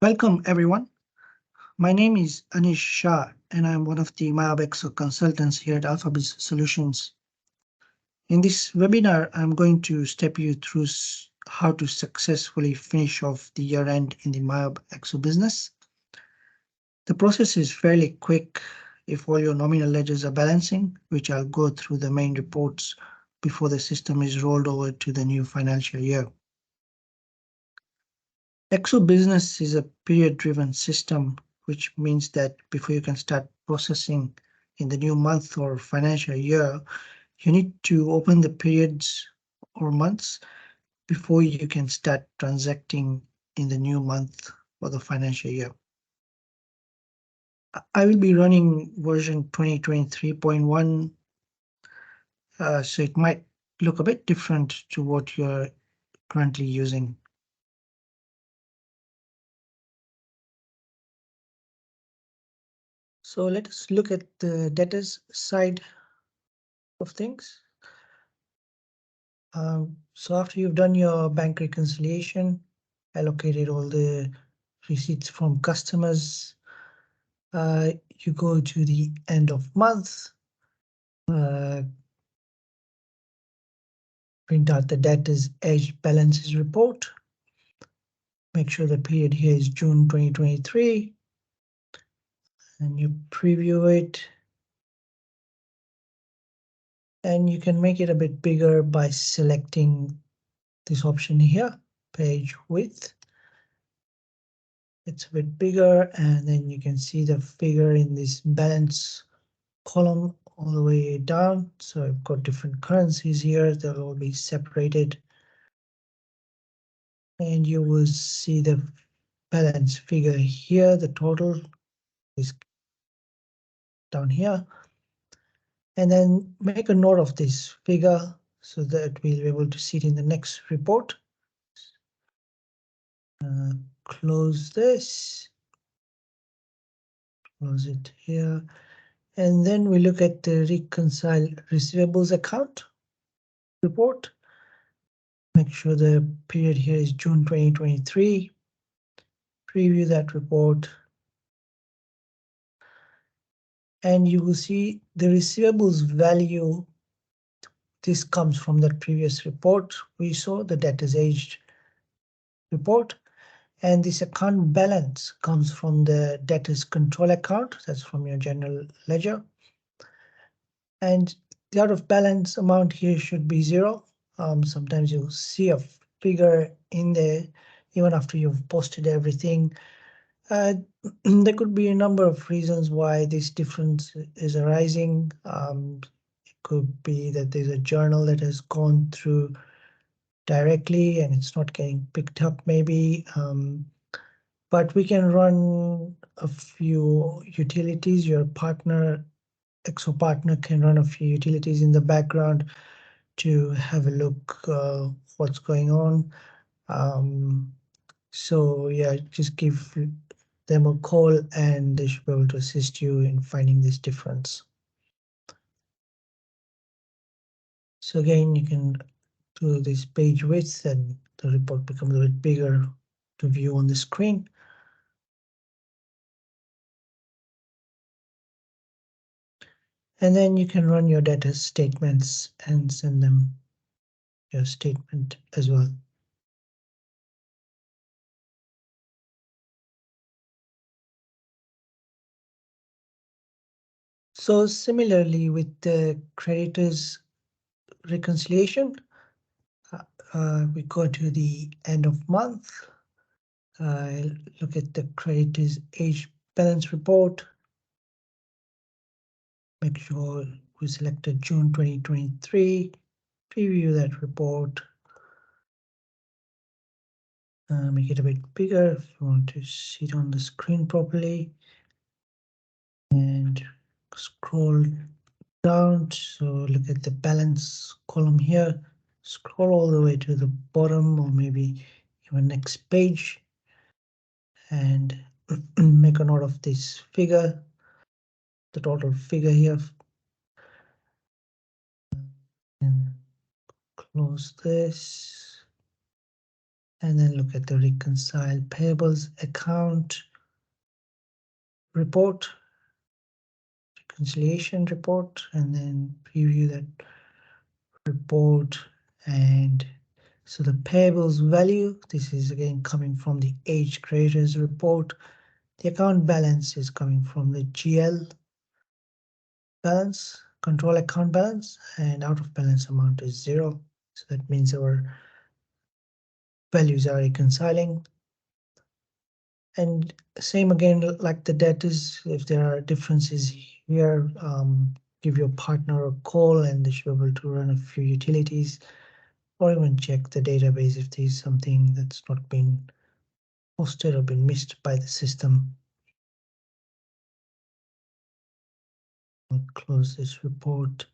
Welcome everyone. My name is Anish Shah and I'm one of the MYOB Exo consultants here at Alphabiz Solutions. In this webinar, I'm going to step you through how to successfully finish off the year end in the MYOB Exo Business. The process is fairly quick if all your nominal ledgers are balancing, which I'll go through the main reports before the system is rolled over to the new financial year. Exo Business is a period-driven system, which means that before you can start processing in the new month or financial year, you need to open the periods or months before you can start transacting in the new month or the financial year. I will be running version 2023.1, so it might look a bit different to what you're currently using. So let us look at the debtors side of things. So after you've done your bank reconciliation, allocated all the receipts from customers, you go to the end of month, print out the Debtors Aged Balances Report. Make sure the period here is June 2023, and you preview it. And you can make it a bit bigger by selecting this option here, page width. It's a bit bigger, and then you can see the figure in this balance column all the way down. So I've got different currencies here. They'll all be separated. And you will see the balance figure here. The total is down here. And then make a note of this figure so that we'll be able to see it in the next report. Close this. Close it here. And then we look at the Reconcile Receivables Account Report. Make sure the period here is June 2023. Preview that report. And you will see the receivables value. This comes from the previous report we saw, the Debtors Aged report. And this account balance comes from the debtors control account. That's from your general ledger. And the out of balance amount here should be 0. Sometimes you'll see a figure in there even after you've posted everything. There could be a number of reasons why this difference is arising. It could be that there's a journal that has gone through directly and it's not getting picked up maybe. But we can run a few utilities. Your partner, Exo partner, can run a few utilities in the background to have a look what's going on. So yeah, just give them a call and they should be able to assist you in finding this difference. So again, you can do this page width and the report becomes a bit bigger to view on the screen. And then you can run your data statements and send them your statement as well. So similarly with the creditors reconciliation, we go to the end of month, look at the creditors aged balance report, make sure we selected June 2023, preview that report, make it a bit bigger if you want to see it on the screen properly, and scroll down. So look at the balance column here, scroll all the way to the bottom or maybe even next page and make a note of this figure, the total figure here, and close this. and then look at the Reconcile Payables Account Report, Reconciliation Report, and then preview that report. And so the payables value, this is again coming from the Aged Creditors Report. The account balance is coming from the GL balance, control account balance, and out of balance amount is 0. So that means our values are reconciling. And same again, like the debtors, if there are differences here, give your partner a call and they should be able to run a few utilities, or even check the database if there's something that's not been posted or been missed by the system. I'll close this report.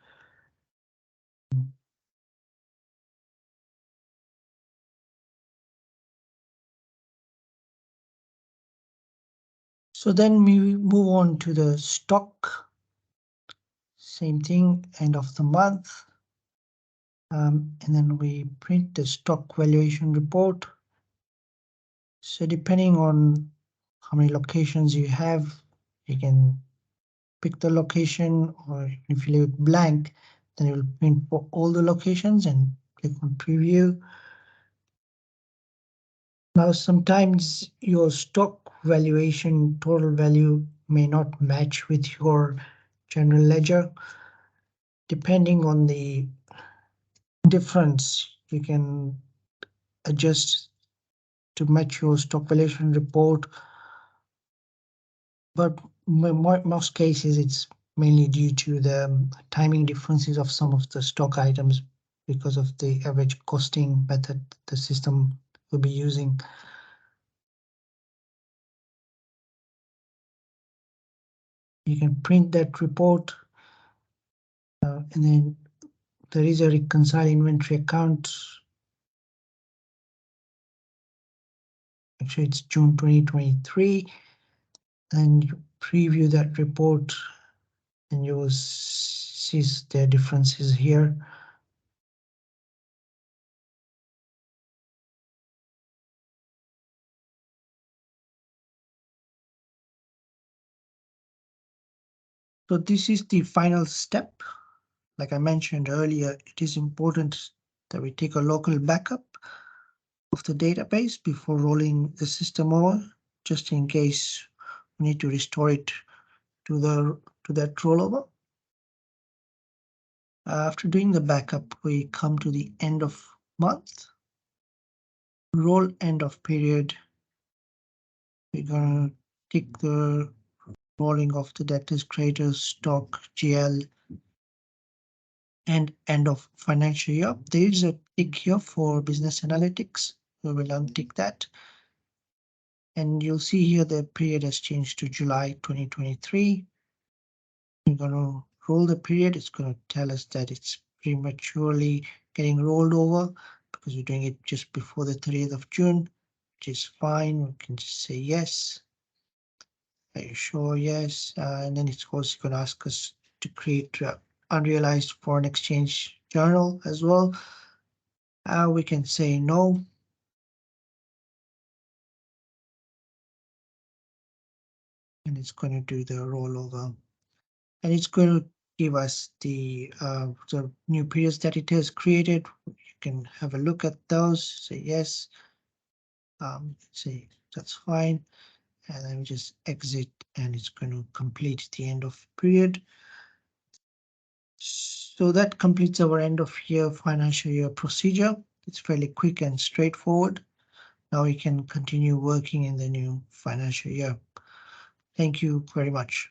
So then we move on to the stock. Same thing, end of the month. And then we print the stock valuation report. So depending on how many locations you have, you can pick the location, or if you leave it blank, then it will print for all the locations and click on preview. Now, sometimes your stock valuation total value may not match with your general ledger. Depending on the difference, you can adjust to match your stock valuation report. But most cases, it's mainly due to the timing differences of some of the stock items because of the average costing method the system will be using. You can print that report, and then there is a reconcile inventory account. Actually, it's June 2023, and you preview that report and you will see the differences here. So this is the final step. Like I mentioned earlier, it is important that we take a local backup of the database before rolling the system over, just in case we need to restore it to that rollover. After doing the backup, we come to the end of month, roll end of period. We're gonna tick the rolling of the debtors, creditors, stock, GL, and end of financial year. There is a tick here for business analytics. We will untick that. And you'll see here the period has changed to July 2023. We're going to roll the period. It's going to tell us that it's prematurely getting rolled over because we're doing it just before the 30th of June, which is fine. We can just say yes. Are you sure? Yes. And then it's also going to ask us to create unrealized foreign exchange journal as well. We can say no. And it's going to do the rollover. And it's going to give us the new periods that it has created. You can have a look at those, say yes, say that's fine, and then we just exit, and it's going to complete the end of period. So that completes our end of year financial year procedure. It's fairly quick and straightforward. Now we can continue working in the new financial year. Thank you very much.